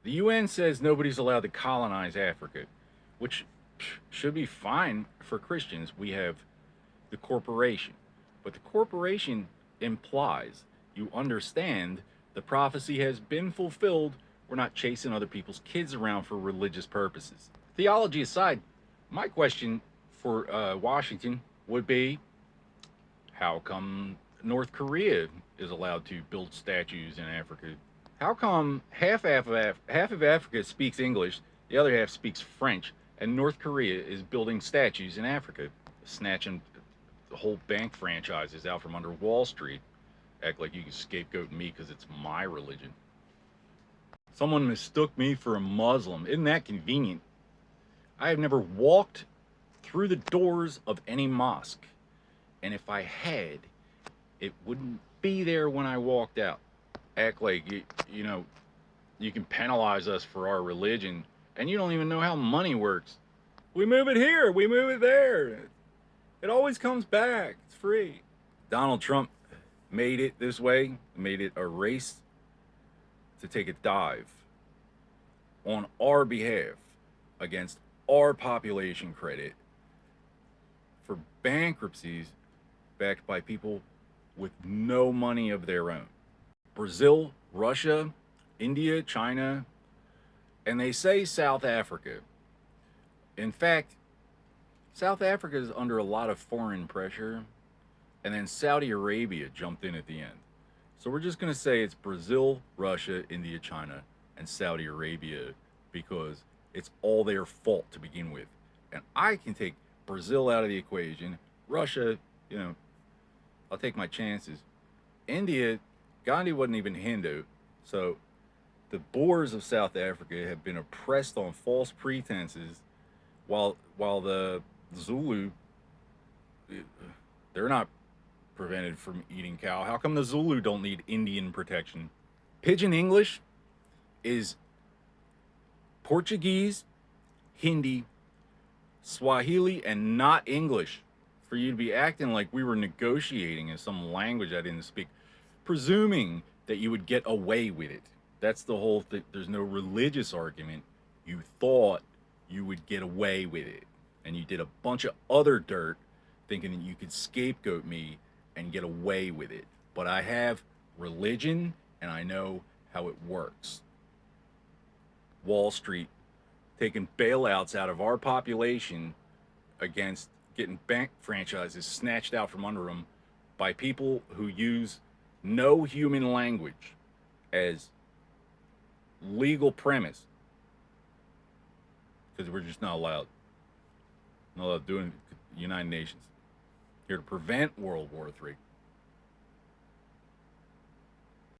The UN says nobody's allowed to colonize Africa, which should be fine for Christians. We have the corporation. But the corporation implies you understand the prophecy has been fulfilled. We're not chasing other people's kids around for religious purposes. Theology aside, my question for Washington would be, how come North Korea is allowed to build statues in Africa? How come half of Africa speaks English, the other half speaks French, and North Korea is building statues in Africa, snatching the whole bank franchises out from under Wall Street? Act like you can scapegoat me because it's my religion. Someone mistook me for a Muslim. Isn't that convenient? I have never walked through the doors of any mosque. And if I had, it wouldn't be there when I walked out. Act like, you can penalize us for our religion, and you don't even know how money works. We move it here, we move it there. It always comes back. It's free. Donald Trump made it this way, made it a race to take a dive on our behalf against our population credit for bankruptcies backed by people with no money of their own. Brazil, Russia, India, China, and they say South Africa. In fact, South Africa is under a lot of foreign pressure, and then Saudi Arabia jumped in at the end. So we're just going to say it's Brazil, Russia, India, China, and Saudi Arabia because it's all their fault to begin with. And I can take Brazil out of the equation. Russia, I'll take my chances. India, Gandhi wasn't even Hindu. So the Boers of South Africa have been oppressed on false pretenses while the Zulu, they're not prevented from eating cow. How come the Zulu don't need Indian protection? Pidgin English is Portuguese, Hindi, Swahili, and not English. For you to be acting like we were negotiating in some language I didn't speak, presuming that you would get away with it. That's the whole thing. There's no religious argument. You thought you would get away with it. And you did a bunch of other dirt thinking that you could scapegoat me and get away with it. But I have religion and I know how it works. Wall Street taking bailouts out of our population against getting bank franchises snatched out from under them by people who use no human language as legal premise because we're just not allowed. Not allowed doing United Nations here to prevent World War III.